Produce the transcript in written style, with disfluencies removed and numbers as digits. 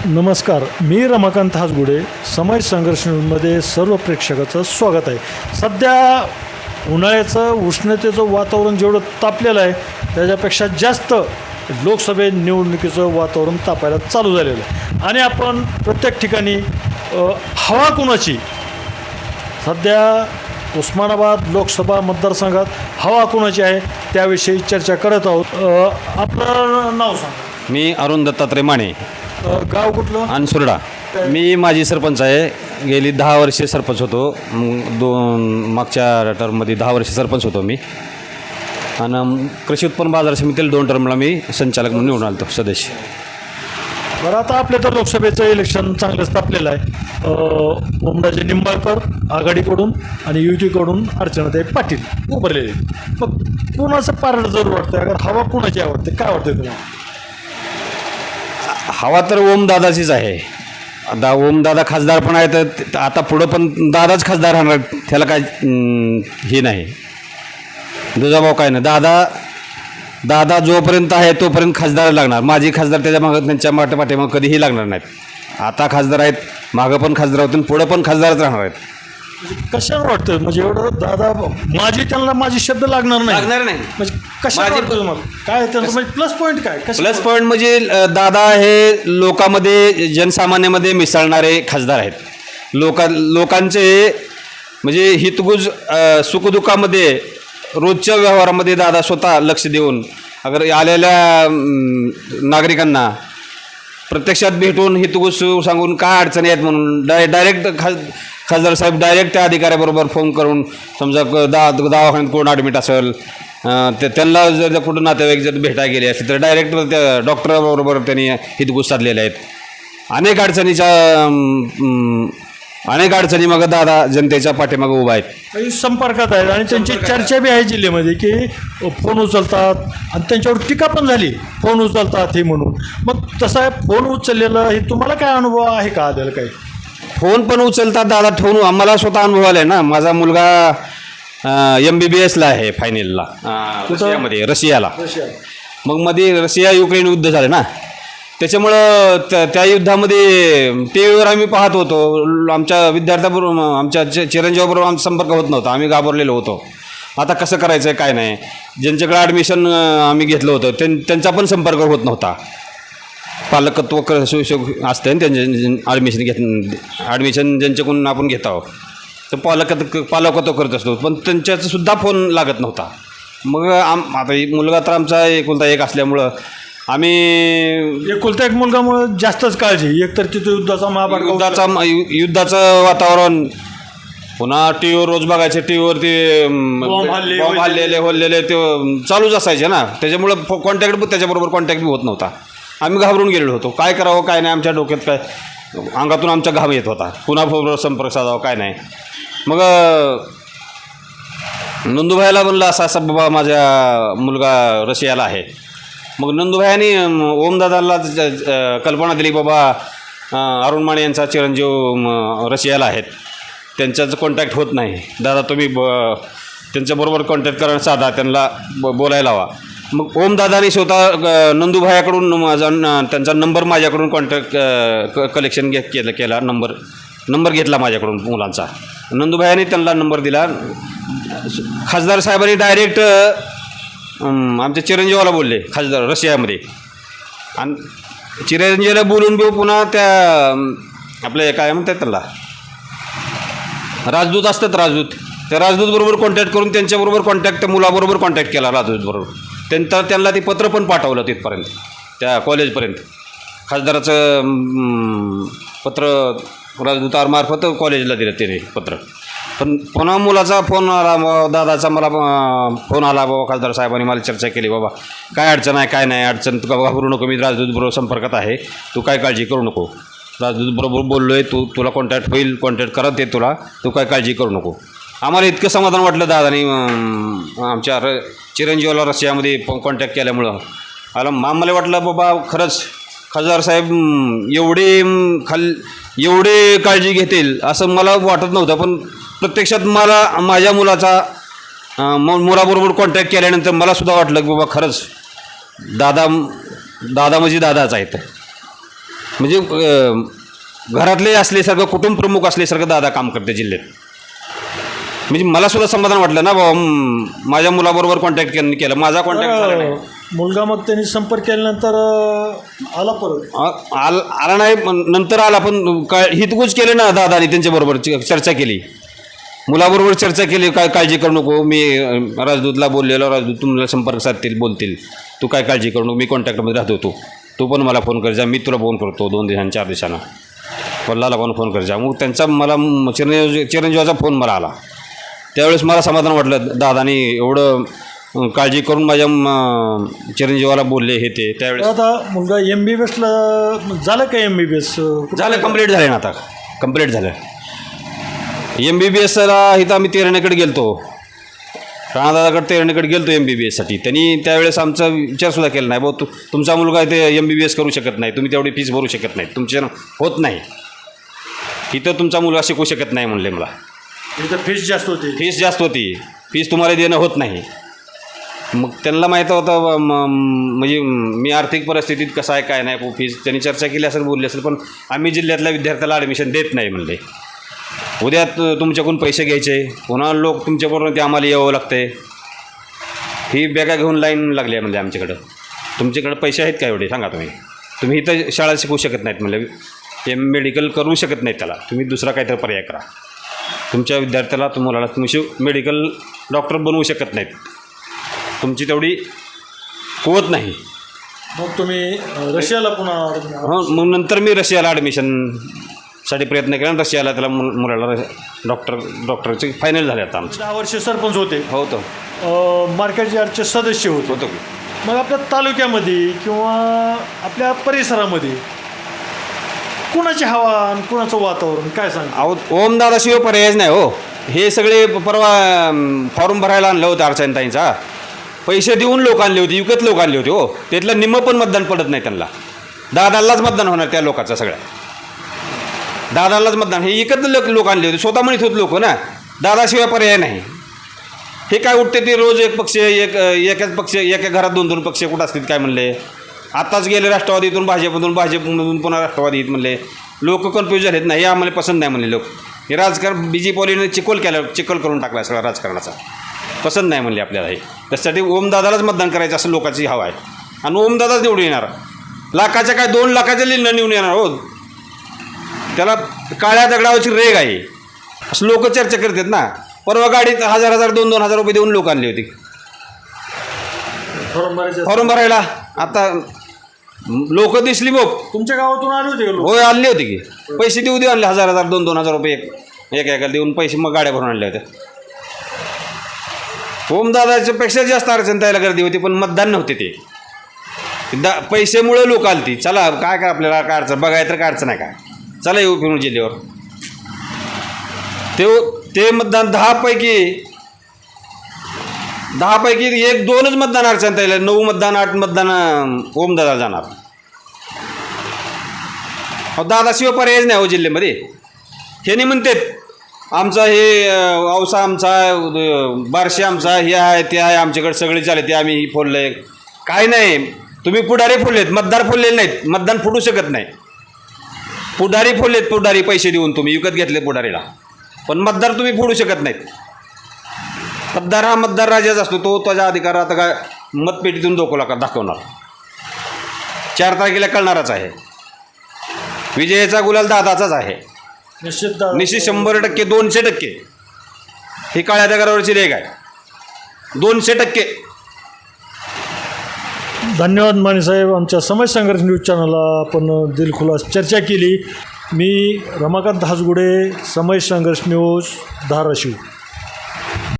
नमस्कार, मी रमाकांत हासगुडे. समय संघर्ष न्यूजमध्ये सर्व प्रेक्षकाचं स्वागत आहे. सध्या उन्हाळ्याचं उष्णतेचं वातावरण जेवढं तापलेलं आहे त्याच्यापेक्षा जास्त लोकसभे निवडणुकीचं वातावरण तापायला चालू झालेलं आहे आणि आपण प्रत्येक ठिकाणी हवा कुणाची, सध्या उस्मानाबाद लोकसभा मतदारसंघात हवा कुणाची आहे त्याविषयी चर्चा करत आहोत. आपलं नाव सांगा. मी अरुण दत्तात्रय माने, गाव कुठलं? अनसुर्डा. मी माजी सरपंच आहे. गेली 10 वर्षे सरपंच होतो. मागच्या टर्ममध्ये 10 वर्षे सरपंच होतो मी. आणि कृषी उत्पन्न बाजार समितीला 2 टर्मला मी संचालक म्हणून निवडून आलो सदस्य. बरं, आता आपल्या तर लोकसभेचं इलेक्शन चांगलंच तापलेलं आहे. ओमराजे निंबाळकर आघाडीकडून आणि युतीकडून अर्चनाताई पाटील उभारलेले. मग कुणाचं पारड जरूर वाटतं? अगर हवा कुणाची आवडते, काय वाटतं तुम्हाला? हवा तर ओमदादाचीच आहे. आता ओमदादा खासदार पण आहे, तर आता पुढं पण दादाच खासदार राहणार. त्याला काय हे नाही, दुजाभाव काय नाही. दादा जोपर्यंत आहे तोपर्यंत खासदार लागणार. माझी खासदार त्याच्या मागं, त्यांच्या पाठीमागं कधीही लागणार नाहीत. आता खासदार आहेत, मागं पण खासदार होते, पुढं पण खासदारच राहणार आहेत. कशावर वाटतं? म्हणजे एवढं दादा त्यांना माझे शब्द लागणार नाही. म्हणजे कशावर वाटतं तुम्हाला? काय त्यांचं म्हणजे प्लस पॉईंट काय? प्लस पॉईंट म्हणजे दादा हे लोकांमध्ये, जनसामान्यामध्ये मिसळणारे खासदार आहेत. लोकांचे म्हणजे हितगुज सुखदुःखामध्ये, रोजच्या व्यवहारामध्ये दादा स्वतः लक्ष देऊन अगर आलेल्या नागरिकांना प्रत्यक्षात भेटून हितगुज सांगून काय अडचणी आहेत म्हणून डायरेक्ट खासदार साहेब डायरेक्ट त्या अधिकाऱ्याबरोबर फोन करून, समजा दवाखान्यात कोण ॲडमिट असेल, त्यांना जर कुठं नातेवाईक जर भेटायला गेले असतील तर डायरेक्ट त्या डॉक्टराबरोबर त्यांनी हितगुज साधलेले आहेत. अनेक अडचणी मग दादा जनतेच्या पाठीमागं उभा आहेत, संपर्कात आहेत आणि त्यांची चर्चा बी आहे जिल्ह्यामध्ये की फोन उचलतात आणि त्यांच्यावर टीका पण झाली, फोन उचलतात हे म्हणून. मग तसं आहे, फोन उचललेलं हे तुम्हाला काय अनुभव आहे का? आलेला काही फोन पण उचलतात दादा. फोन आम्हाला स्वतः अनुभव आला आहे ना. माझा मुलगा MBBSला आहे फायनलला, रशियाला. मग मध्ये रशिया युक्रेन युद्ध झालं ना, त्याच्यामुळं त्या युद्धामध्ये टी व्हीवर आम्ही पाहत होतो. आमच्या विद्यार्थ्याबरोबर, आमच्या चिरंजीवाबरोबर आमचा संपर्क होत नव्हता. आम्ही घाबरलेलो होतो. आता कसं करायचं आहे काय नाही. ज्यांच्याकडे ॲडमिशन आम्ही घेतलं होतं त्यांचा पण संपर्क होत नव्हता. पालकत्व असतं ना त्यांचे, ॲडमिशन ज्यांच्याकडून आपण घेत आहोत तर पालकत्व करत असतो, पण त्यांच्यासुद्धा फोन लागत नव्हता. मग आता मुलगा तर आमचा एकुलता एक असल्यामुळं आम्ही एकुलता एक मुलगामुळं जास्तच काळजी. एकतर तिथं युद्धाचं वातावरण, पुन्हा टी व्हीवर रोज बघायचे, टी व्हीवर ते बॉम्ब हल्लेले ते चालूच असायचे ना. त्याच्यामुळं त्याच्याबरोबर कॉन्टॅक्ट बी होत नव्हता. आम्ही घाबरून गेलेलो होतो. काय करावं काय नाही, आमच्या डोक्यात काय, अंगातून आमच्या घाम येत होता. पुन्हा फोनवर संपर्क साधावा काय नाही. मग नंदूभाईला म्हणलं असं बाबा माझा मुलगा रशियाला आहे. मग नंदूभाईनी ओमदादाला कल्पना दिली, बाबा अरुण माने यांचा चिरंजीव रशियाला आहेत, त्यांच्याच कॉन्टॅक्ट होत नाही. दादा तुम्ही त्यांच्याबरोबर कॉन्टॅक्ट करायला साधा, त्यांना बोलायला हवा. मग ओमदादानी स्वतः नंदूभाईकडून त्यांचा नंबर माझ्याकडून कॉन्टॅक्ट कलेक्शन केला. नंबर घेतला माझ्याकडून मुलांचा. नंदूभाईंनी त्यांना नंबर दिला. खासदार साहेबांनी डायरेक्ट आमच्या चिरंजीवाला बोलले खासदार रशियामध्ये, आणि चिरंजीवाला बोलून बी पुन्हा त्या आपल्या काय म्हणतात त्याला राजदूत असतात, त्या राजदूतबरोबर कॉन्टॅक्ट करून त्यांच्याबरोबर मुलाबरोबर कॉन्टॅक्ट केला राजदूतबरोबर. त्यांना ते पत्र पण पाठवलं तिथपर्यंत, त्या कॉलेजपर्यंत. खासदाराचं पत्र राजदूतामार्फत कॉलेजला दिलं त्याने पत्र. पण पुन्हा मुलाचा फोन आला, दादाचा मला फोन आला, बाबा खासदार साहेबांनी मला चर्चा केली, बाबा काय अडचण आहे काय नाही अडचण, तू घाबरू नको, मी राजदूतबरोबर संपर्कात आहे, तू काय काळजी करू नको. राजदूतबरोबर बोललो आहे, तूला कॉन्टॅक्ट होईल, कॉन्टॅक्ट करत आहे तुला, तू काय काळजी करू नको. आम्हाला इतकं समाधान वाटलं दादानी आमच्या चिरंजीवाला रशियामध्ये कॉन्टॅक्ट केल्यामुळं. आम्हाला वाटलं बाबा खरंच खासदार साहेब एवढे काळजी घेतील असं मला वाटत नव्हतं. पण प्रत्यक्षात मला माझ्या मुलाबरोबर कॉन्टॅक्ट केल्यानंतर मला सुद्धा वाटलं की बाबा खरंच दादा म्हणजे दादाच आहेत. म्हणजे घरातले असल्यासारखं कुटुंब प्रमुख असल्यासारखं दादा काम करते जिल्ह्यात. म्हणजे मला सुद्धा समाधान वाटलं ना बाबा, माझ्या मुलाबरोबर कॉन्टॅक्ट केला, माझा कॉन्टॅक्ट झाला नाही. मुलगा मग त्यांनी संपर्क केल्यानंतर आला परत आला नाही, नंतर आला. पण हितगुज केले ना दादानी, त्यांच्याबरोबर चर्चा केली, मुलाबरोबर चर्चा केली. काय काळजी करू नको, मी राजदूतला बोललेलो, राजदूत तुम्हाला संपर्क साधतील, बोलतील, तू काय काळजी करू नको, मी कॉन्टॅक्टमध्ये राहतो. तू पण मला फोन कर जा, मी तुला फोन करतो 2 दिवसांनी 4 दिवसांना, वल्लाला पण फोन कर जा. मग त्यांचा मला चिरंजीवाचा फोन मला आला. त्यावेळेस मला समाधान वाटलं, दादानी एवढं काळजी करून माझ्या चिरंजीवाला बोलले हे ते. त्यावेळेस आता मुलगा MBBSला झालं का? MBBS झालं, कंप्लीट झालं ना, आता कंप्लीट झालं. MBBSला इथं आम्ही तेरणेकडे गेलतो, राणादादाकडे तेरणेकडे गेलतो MBBSसाठी. त्यांनी त्यावेळेस आमचा विचारसुद्धा केला नाही, भाऊ तुमचा मुलगा इथे MBBS करू शकत नाही, तुम्ही तेवढी फीस भरू शकत नाही, तुमच्या होत नाही, इथं तुमचा मुलगा शिकू शकत नाही म्हणले मला. इथं फीस जास्त होती, फीस जास्त होती, फीस तुम्हाला देणं होत नाही. मग त्यांना माहीत होतं म्हणजे मी आर्थिक परिस्थितीत कसं आहे काय नाही, फीस त्यांनी चर्चा केली असेल, बोलली असेल, पण आम्ही जिल्ह्यातल्या विद्यार्थ्याला ॲडमिशन देत नाही म्हणले. उद्या तुमच्याकडून पैसे घ्यायचे, पुन्हा लोक तुमच्याबरोबर ते आम्हाला यावं लागते, ही बॅगा घेऊन लाईन लागली आहे म्हणजे आमच्याकडं. तुमच्याकडं पैसे आहेत का एवढे सांगा तुम्ही इथं शाळा शिकवू शकत नाहीत म्हणले, ते मेडिकल करू शकत नाहीत, त्याला तुम्ही दुसरा काहीतरी पर्याय करा. तुमच्या विद्यार्थ्याला मुलाला तुम्ही मेडिकल डॉक्टर बनवू शकत नाहीत, तुमची तेवढी कुवत नाही. मग तुम्ही रशियाला पुन्हा मग नंतर मी रशियाला ॲडमिशनसाठी प्रयत्न केला, आणि रशियाला त्याला मुलाला डॉक्टरचे फायनल झाले. आता आमचे 10 वर्ष सरपंच होते, होतं मार्केट यार्डचे सदस्य होते. होतं मग आपल्या तालुक्यामध्ये किंवा आपल्या परिसरामध्ये कुणाची हवा आणि कुणाचं वातावरण काय सांगता? अहो, ओमदादाशिवाय पर्यायच नाही हो. हे सगळे परवा फॉर्म भरायला आणलं होतं अर्चनताईंचा, पैसे देऊन लोक आणले होते, विकत लोक आणले होते हो. त्यातलं निम्मं पण मतदान पडत नाही त्यांना, दादालाच मतदान होणार त्या लोकांचं, सगळ्या दादालाच मतदान. हे विकत लोक आणले होते, स्वतः म्हणत होते लोक ना, दादाशिवाय पर्याय नाही. हे काय उठते ते रोज एक पक्ष, एकाच पक्ष, एका घरात 2-2 पक्ष कुठं असतात काय म्हणले. आत्ताच गेले राष्ट्रवादीतून भाजपमधून पुन्हा राष्ट्रवादीत म्हणले. लोक कन्फ्यूज झालेत नाही, हे आम्हाला पसंत नाही म्हणले लोक. हे राजकारण BJPवालीने चिखल करून टाकला सगळा राजकारणाचा, पसंत नाही म्हणले आपल्याला. हे त्यासाठी ओमदादालाच मतदान करायचं असं लोकांची हवा आहे, आणि ओमदादाच निवडून येणार. लाखाच्या काय 2 लाखाच्या लिहिणं निवडून येणार हो, त्याला काळ्या दगडावरची रेग आहे असं लोक चर्चा करतात ना. परवा गाडीत 1000 2,000 रुपये देऊन लोक आणली होती फॉर्म भरायला. आता लोक दिसली मग तुमच्या गावातून आले होते? होय, आणले होते की, पैसे देऊ आणले 1000 2,000 रुपये एका देऊन पैसे मग गाड्या भरून आणल्या होत्या. ओमदादाच्या पेक्षा जास्त अडचण त्याला गर्दी होती, पण मतदान नव्हते ते. पैसेमुळे लोक आलती. चला काय आपल्याला काय अडचण, बघायचं तर काय अडचण आहे काय, चला येऊ फिरून जिल्ह्यावर. ते मतदान 10 पैकी 1-2च मतदान अडचण त्याला, 9 मतदान 8 मतदान ओमदादा जाणार. दादाशिवाय पर्यायच नाही हो जिल्ह्यामध्ये. हे नाही म्हणतात आमचा हे औसा आमचा, बारशे आमचा, हे आहे ते आहे, आमच्याकडे सगळे झाले ते आम्ही फोडलं आहे. काय नाही, तुम्ही पुढारी फोडलेत, मतदार फोडलेले नाहीत. मतदान फोडू शकत नाही. पुढारी फोडलेत, पुढारी पैसे देऊन तुम्ही विकत घेतले पुढारीला, पण मतदार तुम्ही फोडू शकत नाहीत. मतदार हा मतदार राजाच असतो, तो त्याच्या अधिकारात काय मतपेटीतून दाखवणार. 4 तारखेला कळणारच आहे. विजयाचा गुलाल दादाचाच आहे निश्चित 100%, 200%. ही काळ्या दगडावरची रेग आहे, 200%. धन्यवाद मानेसाहेब. आमच्या समाज संघर्ष न्यूज चॅनलला आपण दिलखुलास चर्चा केली. मी रमाकांत हासगुडे, समाज संघर्ष न्यूज, धाराशिव.